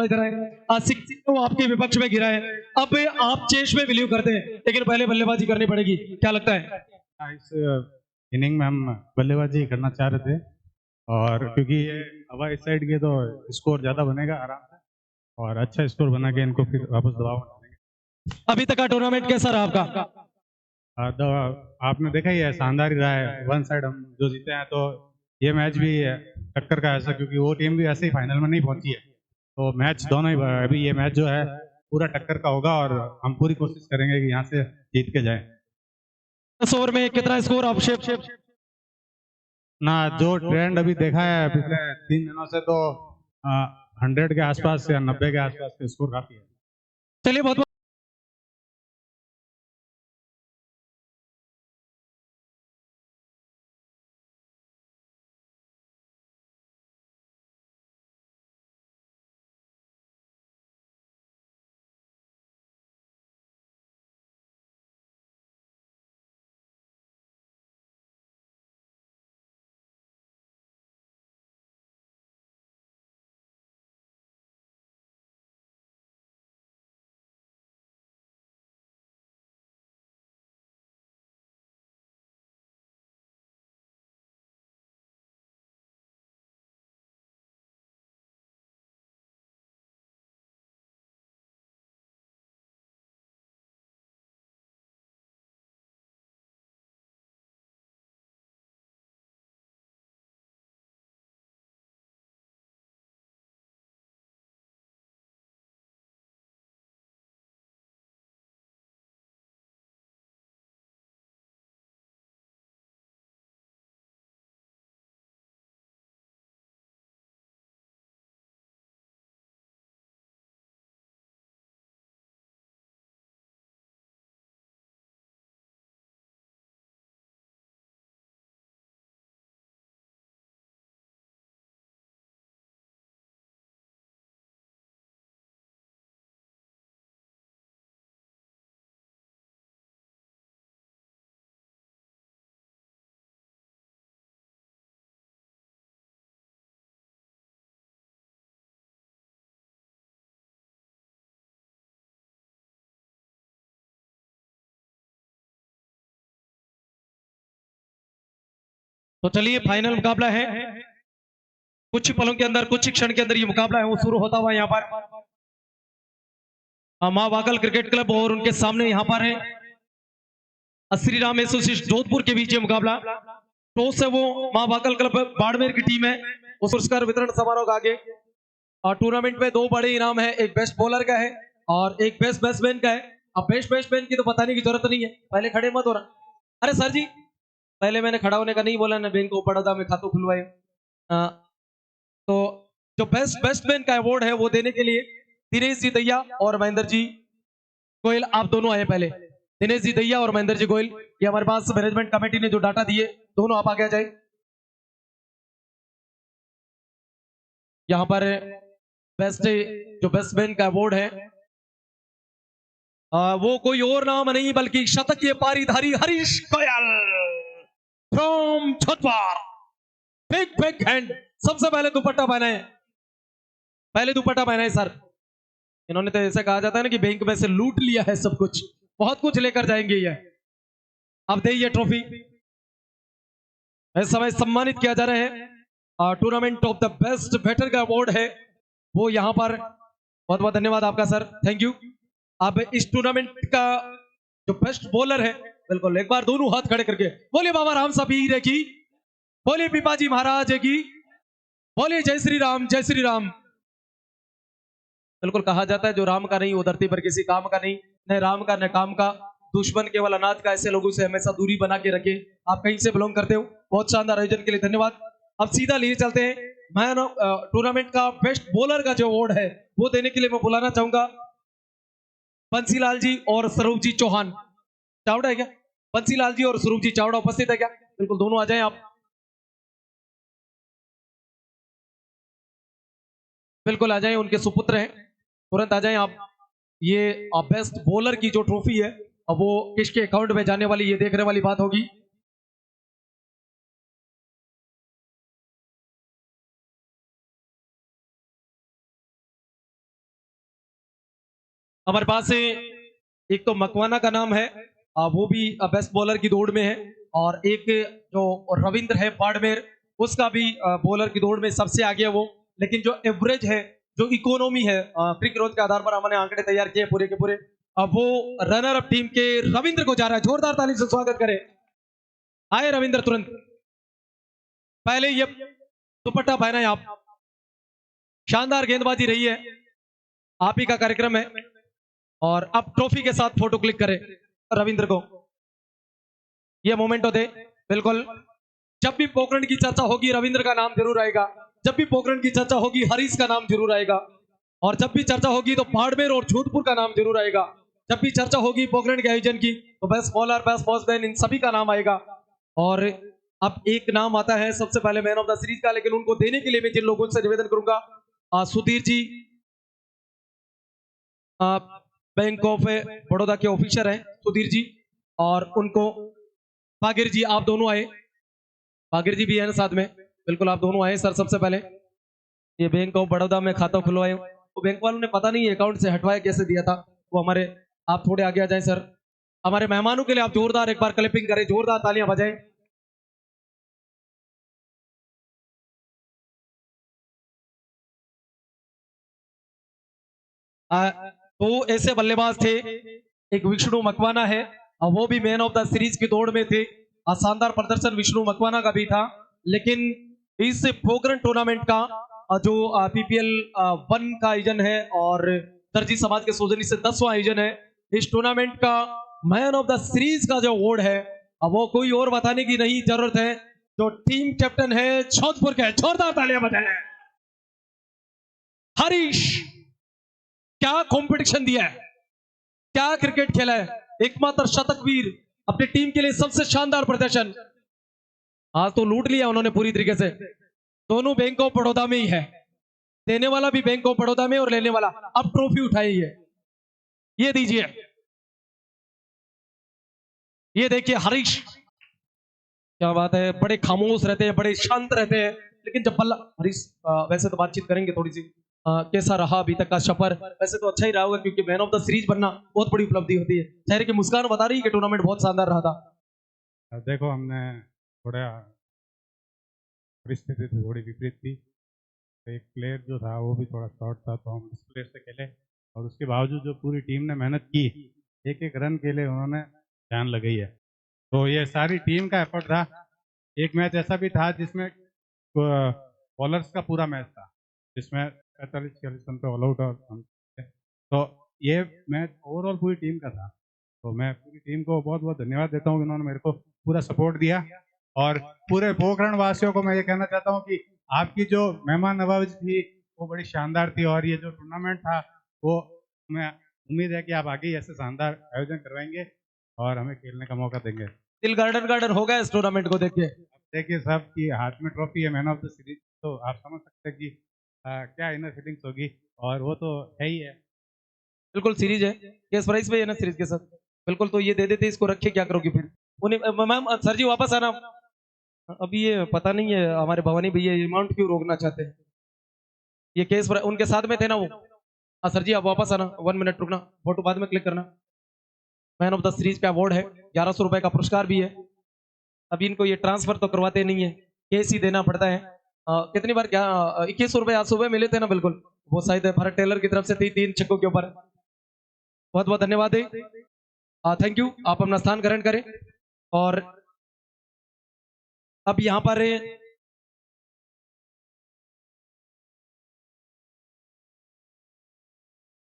इधर है। 60 को आपके विपक्ष में गिरा है। अब आप चेस में बिलीव करते हैं, लेकिन पहले बल्लेबाजी करनी पड़ेगी, क्या लगता है? इस इनिंग में हम बल्लेबाजी करना चाह रहे थे, और क्योंकि ये हवा इस साइड की तो स्कोर ज्यादा बनेगा आराम से, और अच्छा स्कोर बना के इनको फिर वापस दबाव में डालेंगे। अभी तक का टूर्नामेंट कैसा रहा आपका? तो आपने देखा ही है, शानदार ही रहा है। वन साइड हम जो जीते हैं, तो ये मैच भी टक्कर का ऐसा, क्योंकि वो टीम भी ऐसे ही फाइनल में नहीं पहुंची है, तो मैच दोनों ही अभी ये मैच जो है पूरा टक्कर का होगा, और हम पूरी कोशिश करेंगे कि यहाँ से जीत के जाए। 10 ओवर में कितना स्कोर आप शेप? ना जो ट्रेंड अभी देखा है पिछले 3 दिनों से, तो 100 के आसपास या 90 के आसपास के स्कोर काफी है। चलिए बहुत तो चलिए, फाइनल मुकाबला है। कुछ ही पलों के अंदर, कुछ ही क्षण के अंदर ये मुकाबला है वो शुरू होता हुआ यहाँ पर माँ वाकल क्रिकेट क्लब और उनके सामने यहाँ पर है श्री राम एसोसिएशन जोधपुर के बीच ये मुकाबला। टॉस है वो माँ वाकल क्लब बाड़मेर की टीम है। उस पुरस्कार वितरण समारोह का आगे और टूर्नामेंट में 2 बड़े इनाम है, एक बेस्ट बॉलर का है और एक बेस्ट बैट्समैन का है। अब बेस्ट बैट्समैन की तो बताने की जरूरत नहीं है, पहले खड़े मत हो रहा। अरे सर जी, पहले मैंने खड़ा होने का नहीं बोला ना, बैंक ऑफ बड़ौदा में खातों खुलवाए। तो जो बेस्ट बैट्समैन का अवार्ड है वो देने के लिए दिनेश जी दैया और महेंद्र जी गोयल, आप दोनों आए पहले। दिनेश जी दैया और महेंद्र जी गोयल, ये हमारे पास मैनेजमेंट कमेटी ने जो डाटा दिए, दोनों आप आगे आ जाए। यहाँ पर बेस्ट जो बैट्समैन का अवार्ड है वो कोई और नाम नहीं बल्कि शतकीय पारीधारी Harish Goyal from Jodhpur. Big big hand. सबसे पहले दुपट्टा पहना है, पहले दुपट्टा पहना है सर। इन्होंने तो ऐसे कहा जाता है ना कि बैंक में से लूट लिया है सब कुछ, बहुत कुछ लेकर जाएंगे ये। अब दे ये ट्रॉफी, इस समय सम्मानित किया जा रहा है। Tournament of the best batter का अवार्ड है वो यहाँ पर। बहुत बहुत धन्यवाद आपका सर, थैंक यू। अब इस टूर्नामेंट का जो बेस्ट बॉलर है, बिल्कुल एक बार दोनों हाथ खड़े करके बोलिए बाबा राम सबीर की, बोलिए पिपाजी महाराज की, बोलिए जय श्री राम, जय श्री राम। बिल्कुल कहा जाता है जो राम का नहीं वो धरती पर किसी काम का नहीं, न राम का न काम का, दुश्मन केवल अनाथ का। ऐसे लोगों से हमेशा दूरी बना के रखे। आप कहीं से बिलोंग करते हो, बहुत शानदार आयोजन के लिए धन्यवाद। अब सीधा लिए चलते हैं मैन टूर्नामेंट का बेस्ट बॉलर का जो अवार्ड है वो देने के लिए मैं बुलाना चाहूंगा बंसीलाल जी और स्वरूप जी चौहान। चावड़ा है क्या? बंसीलाल जी और स्वरूप जी चावड़ा उपस्थित है क्या? बिल्कुल दोनों आ जाएं आप, बिल्कुल आ जाएं, उनके सुपुत्र हैं, तुरंत आ जाएं आप। ये बेस्ट बॉलर की जो ट्रॉफी है अब वो किसके अकाउंट में जाने वाली, ये देखने वाली बात होगी। हमारे पास एक तो मकवाना का नाम है, वो भी बेस्ट बॉलर की दौड़ में है, और एक जो रविंद्र है बाड़मेर, उसका भी बॉलर की दौड़ में सबसे आगे है वो। लेकिन जो एवरेज है, जो इकोनॉमी है, फ्री ग्रोथ के आधार पर हमने आंकड़े तैयार किए पूरे के पूरे, अब वो रनर अप टीम के रविंद्र को जा रहा है। जोरदार ताली से स्वागत करें। आए रविंद्र तुरंत। पहले ये दुपट्टा पहना है आप, शानदार गेंदबाजी रही है, आप ही का कार्यक्रम है। और अब ट्रॉफी के साथ फोटो क्लिक करें रविंद्र को, ये मोमेंट होते बिल्कुल। जब भी पोखरण की चर्चा होगी रविंद्र का नाम जरूर आएगा, जब भी पोखरण की चर्चा होगी हरीश का नाम जरूर आएगा, और जब भी चर्चा होगी तो बाड़मेर और जोधपुर का नाम जरूर आएगा। जब भी चर्चा होगी पोखरण के आयोजन की तो बेस्ट बॉलर, बेस्ट बॉसमैन, इन सभी का नाम आएगा। और अब एक नाम आता है सबसे पहले मैन ऑफ द सीरीज का, लेकिन उनको देने के लिए मैं जिन लोगों से निवेदन करूंगा, सुधीर जी बैंक ऑफ बड़ौदा के ऑफिसर हैं सुधीर जी, और उनको बागिर जी, आप दोनों आए, बागिर जी भी है ना साथ में, बिल्कुल आप दोनों आए सर। सबसे पहले ये बैंक ऑफ बड़ौदा में खाता खुलवाए, तो बैंक वालों ने पता नहीं अकाउंट से हटवाया कैसे दिया था वो हमारे, आप थोड़े आगे आ जाएं सर। हमारे मेहमानों के लिए आप जोरदार एक बार क्लैपिंग करें, जोरदार तालियां बजाएं। तो ऐसे बल्लेबाज थे, एक विष्णु मकवाना है, और वो भी मैन ऑफ द सीरीज की दौड़ में थे। शानदार प्रदर्शन विष्णु मकवाना का भी था। लेकिन इस पोखरण टूर्नामेंट का जो पीपीएल 1 का आयोजन है और दर्जी समाज के सौजन्य से 10वां आयोजन है, इस टूर्नामेंट का मैन ऑफ द सीरीज का जो अवार्ड है, वो कोई और बताने की नहीं जरूरत है, जो टीम कैप्टन है जोधपुर के, जोरदार तालियां बजाएं, हरीश। क्या कंपटीशन दिया है, क्या क्रिकेट खेला है, एकमात्र शतकवीर, अपनी टीम के लिए सबसे शानदार प्रदर्शन। आज तो लूट लिया उन्होंने पूरी तरीके से। दोनों बैंक ऑफ बड़ौदा में ही है, देने वाला भी बैंक ऑफ बड़ौदा में और लेने वाला। अब ट्रॉफी उठाई है, ये दीजिए, ये देखिए हरीश, क्या बात है। बड़े खामोश रहते हैं, बड़े शांत रहते हैं, लेकिन जब बल्ला हरीश, वैसे तो बातचीत करेंगे थोड़ी सी, कैसा रहा अभी तक का सफर? वैसे तो अच्छा ही रहा होगा, क्योंकि मैन ऑफ द सीरीज बनना बहुत बड़ी उपलब्धि होती है। चेहरे की मुस्कान बता रही है कि टूर्नामेंट बहुत शानदार रहा था। देखो हमने थोड़ा परिस्थिति थोड़ी विपरीत थी, तो एक प्लेयर जो था वो भी थोड़ा शॉर्ट था, तो हम इस प्लेयर से खेले, और उसके बावजूद जो पूरी टीम ने मेहनत की, एक एक रन के लिए उन्होंने जान लगाई है। तो ये सारी टीम का एफर्ट था। एक मैच ऐसा भी था जिसमें बॉलर्स का पूरा मैच था, जिसमें 45-40 रन पे ऑल आउट और हम थे। तो ये मैच ओवरऑल पूरी टीम का था। तो मैं पूरी टीम को बहुत बहुत धन्यवाद देता हूँ, उन्होंने मेरे को पूरा सपोर्ट दिया। और पूरे पोखरण वासियों को मैं ये कहना चाहता हूँ कि आपकी जो मेहमान नवाजी थी वो बड़ी शानदार थी, और ये जो टूर्नामेंट था वो मैं उम्मीद है कि आप आगे ऐसे शानदार आयोजन करवाएंगे और हमें खेलने का मौका देंगे। दिल गार्डन गार्डन हो गया इस टूर्नामेंट को देख के। देखिए साहब की हाथ में ट्रॉफी है मैन ऑफ द सीरीज, तो आप समझ सकते हैं कि क्या इनर फीलिंग्स होगी, और वो तो है ही है। बिल्कुल सीरीज है, केस प्राइस पे है ना सीरीज के साथ, बिल्कुल। तो ये दे देते, इसको रखे क्या करोगी फिर? उन्हें मैम सर जी वापस आना। अभी ये पता नहीं है हमारे भवानी भैया अमाउंट क्यों रोकना चाहते हैं, ये केस उनके साथ में थे ना वो। हाँ सर जी आप वापस आना, 1 मिनट रुकना, फोटो बाद में क्लिक करना। मैन ऑफ द सीरीज का अवार्ड है, 1100 रुपए का पुरस्कार भी है। अभी इनको ये ट्रांसफर तो करवाते नहीं है, केस ही देना पड़ता है। कितनी बार क्या 2100 रुपए आज सुबह मिले थे ना, बिल्कुल वो शायद भरत टेलर की तरफ से थी 3 छक्कों के ऊपर। बहुत बहुत धन्यवाद है, थैंक यू। आप अपना स्थान ग्रहण करें। और अब यहाँ पर